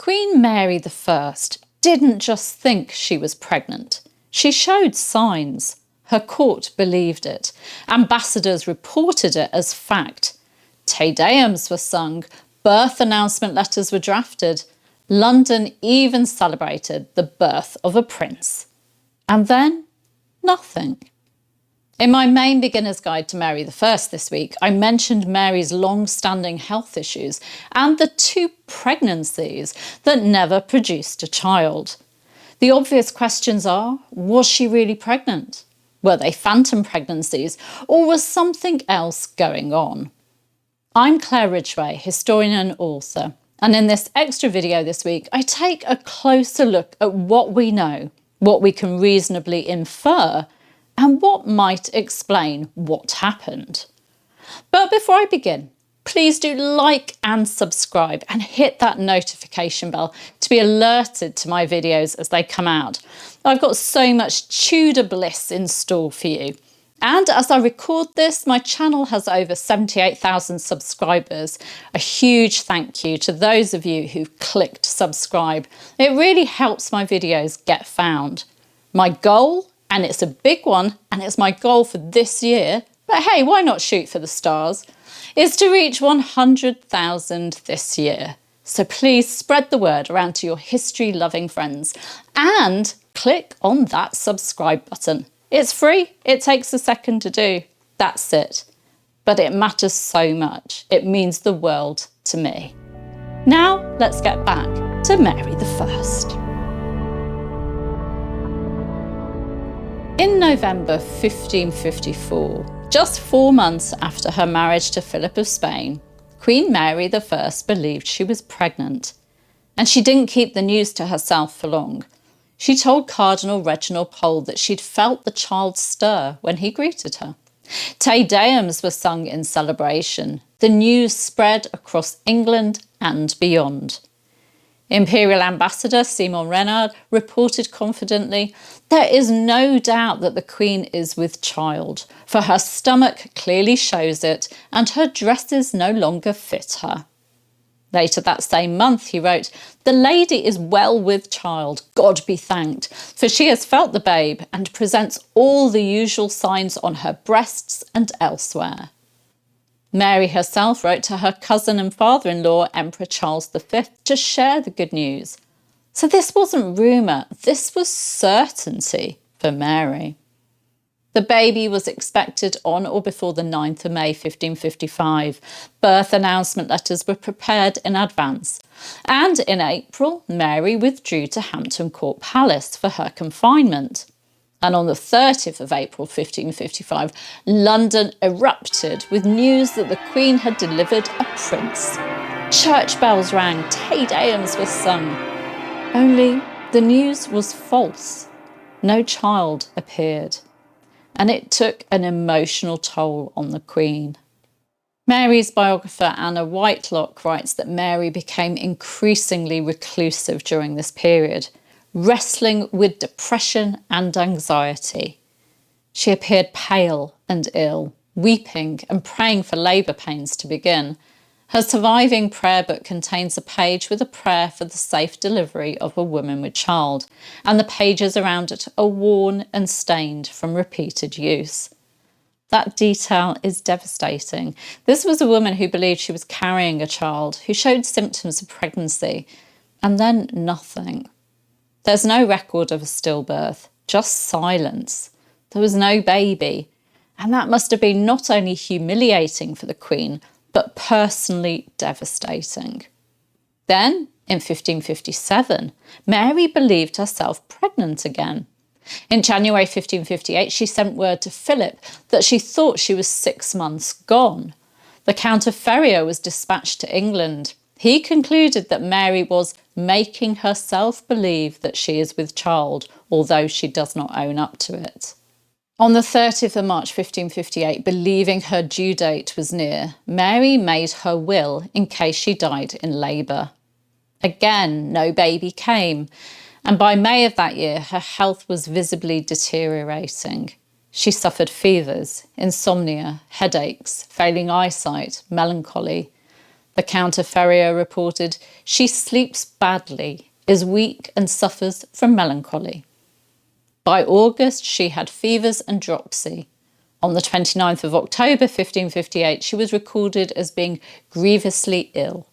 Queen Mary I didn't just think she was pregnant. She showed signs. Her court believed it. Ambassadors reported it as fact. Te Deums were sung. Birth announcement letters were drafted. London even celebrated the birth of a prince. And then, nothing. In my main beginner's guide to Mary I this week, I mentioned Mary's long-standing health issues and the 2 pregnancies that never produced a child. The obvious questions are, was she really pregnant? Were they phantom pregnancies, or was something else going on? I'm Claire Ridgway, historian and author, and in this extra video this week, I take a closer look at what we know, what we can reasonably infer, and what might explain what happened. But before I begin, please do like and subscribe and hit that notification bell to be alerted to my videos as they come out. I've got so much Tudor bliss in store for you. And as I record this, my channel has over 78,000 subscribers. A huge thank you to those of you who've clicked subscribe. It really helps my videos get found. My goal, and it's a big one, and it's my goal for this year, but hey, why not shoot for the stars, is to reach 100,000 this year. So please spread the word around to your history-loving friends and click on that subscribe button. It's free, it takes a second to do, that's it. But it matters so much, it means the world to me. Now let's get back to Mary I. In November 1554, just 4 months after her marriage to Philip of Spain, Queen Mary I believed she was pregnant. And she didn't keep the news to herself for long. She told Cardinal Reginald Pole that she'd felt the child stir when he greeted her. Te Deums were sung in celebration. The news spread across England and beyond. Imperial Ambassador Simon Renard reported confidently, "There is no doubt that the Queen is with child, for her stomach clearly shows it and her dresses no longer fit her." Later that same month he wrote, "The lady is well with child, God be thanked, for she has felt the babe and presents all the usual signs on her breasts and elsewhere." Mary herself wrote to her cousin and father-in-law, Emperor Charles V, to share the good news. So this wasn't rumour, this was certainty for Mary. The baby was expected on or before the 9th of May 1555. Birth announcement letters were prepared in advance. And in April, Mary withdrew to Hampton Court Palace for her confinement. And on the 30th of April 1555, London erupted with news that the Queen had delivered a prince. Church bells rang, Te Deums was sung. Only the news was false. No child appeared. And it took an emotional toll on the Queen. Mary's biographer Anna Whitelock writes that Mary became increasingly reclusive during this period, wrestling with depression and anxiety. She appeared pale and ill, weeping and praying for labour pains to begin. Her surviving prayer book contains a page with a prayer for the safe delivery of a woman with child, and the pages around it are worn and stained from repeated use. That detail is devastating. This was a woman who believed she was carrying a child, who showed symptoms of pregnancy, and then nothing. There's no record of a stillbirth, just silence. There was no baby, and that must have been not only humiliating for the Queen, but personally devastating. Then, in 1557, Mary believed herself pregnant again. In January 1558, she sent word to Philip that she thought she was 6 months gone. The Count of Ferrier was dispatched to England. He concluded that Mary was making herself believe that she is with child, although she does not own up to it. On the 30th of March 1558, believing her due date was near, Mary made her will in case she died in labour. Again, no baby came, and by May of that year, her health was visibly deteriorating. She suffered fevers, insomnia, headaches, failing eyesight, melancholy. The Count of Ferrier reported, "She sleeps badly, is weak and suffers from melancholy." By August, she had fevers and dropsy. On the 29th of October 1558, she was recorded as being grievously ill.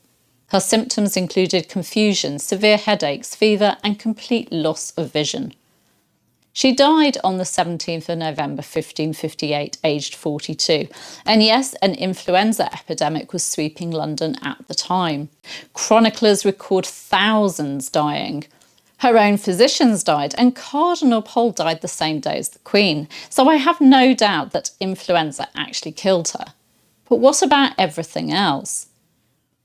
Her symptoms included confusion, severe headaches, fever, and complete loss of vision. She died on the 17th of November 1558, aged 42. And yes, an influenza epidemic was sweeping London at the time. Chroniclers record thousands dying. Her own physicians died, and Cardinal Pole died the same day as the Queen, so I have no doubt that influenza actually killed her. But what about everything else?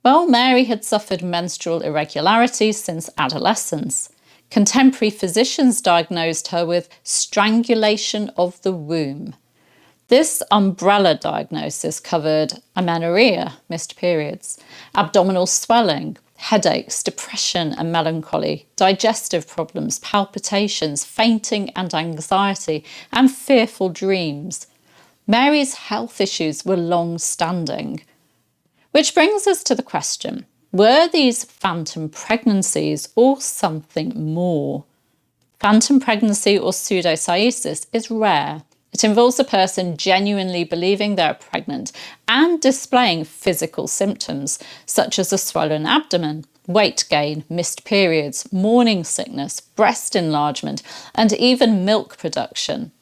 Well, Mary had suffered menstrual irregularities since adolescence. Contemporary physicians diagnosed her with strangulation of the womb. This umbrella diagnosis covered amenorrhea, missed periods, abdominal swelling, headaches, depression and melancholy, digestive problems, palpitations, fainting and anxiety, and fearful dreams. Mary's health issues were long-standing. Which brings us to the question, were these phantom pregnancies or something more? Phantom pregnancy or pseudocyesis is rare. It involves a person genuinely believing they're pregnant and displaying physical symptoms, such as a swollen abdomen, weight gain, missed periods, morning sickness, breast enlargement, and even milk production.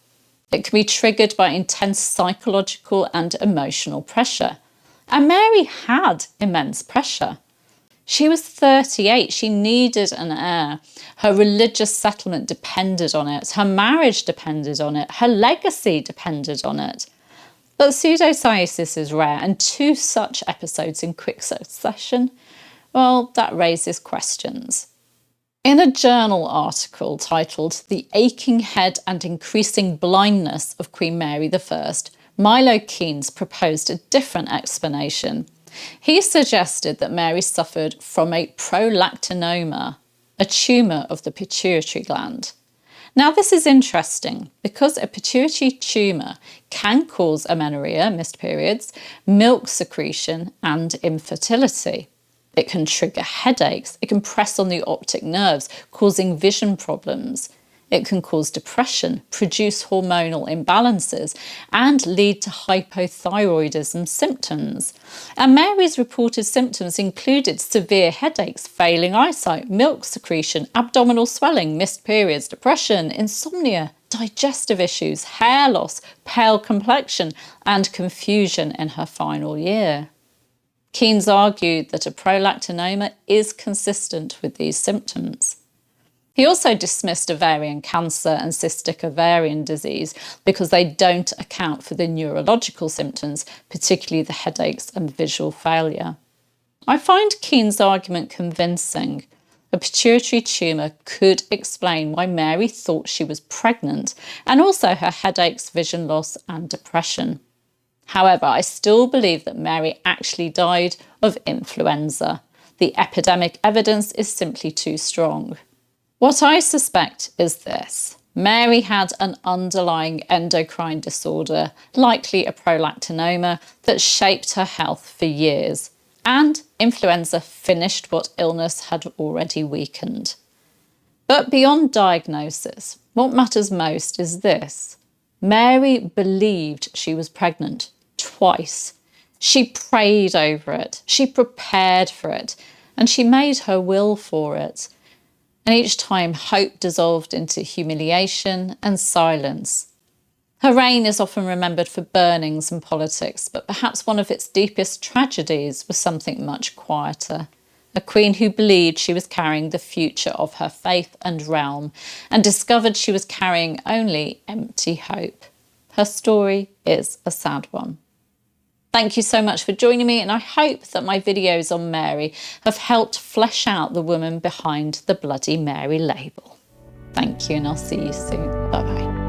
It can be triggered by intense psychological and emotional pressure. And Mary had immense pressure. She was 38, she needed an heir. Her religious settlement depended on it, her marriage depended on it, her legacy depended on it. But pseudocyesis is rare, and 2 such episodes in quick succession, well, that raises questions. In a journal article titled "The Aching Head and Increasing Blindness of Queen Mary I," Milo Keynes proposed a different explanation. He suggested that Mary suffered from a prolactinoma, a tumour of the pituitary gland. Now this is interesting because a pituitary tumour can cause amenorrhea, missed periods, milk secretion and infertility. It can trigger headaches, it can press on the optic nerves, causing vision problems. It can cause depression, produce hormonal imbalances, and lead to hypothyroidism symptoms. And Mary's reported symptoms included severe headaches, failing eyesight, milk secretion, abdominal swelling, missed periods, depression, insomnia, digestive issues, hair loss, pale complexion, and confusion in her final year. Keynes argued that a prolactinoma is consistent with these symptoms. He also dismissed ovarian cancer and cystic ovarian disease because they don't account for the neurological symptoms, particularly the headaches and visual failure. I find Keynes' argument convincing. A pituitary tumour could explain why Mary thought she was pregnant, and also her headaches, vision loss and depression. However, I still believe that Mary actually died of influenza. The epidemic evidence is simply too strong. What I suspect is this. Mary had an underlying endocrine disorder, likely a prolactinoma, that shaped her health for years, and influenza finished what illness had already weakened. But beyond diagnosis, what matters most is this. Mary believed she was pregnant twice. She prayed over it, she prepared for it, and she made her will for it. And each time hope dissolved into humiliation and silence. Her reign is often remembered for burnings and politics, but perhaps one of its deepest tragedies was something much quieter. A queen who believed she was carrying the future of her faith and realm, and discovered she was carrying only empty hope. Her story is a sad one. Thank you so much for joining me, and I hope that my videos on Mary have helped flesh out the woman behind the Bloody Mary label. Thank you, and I'll see you soon. Bye-bye.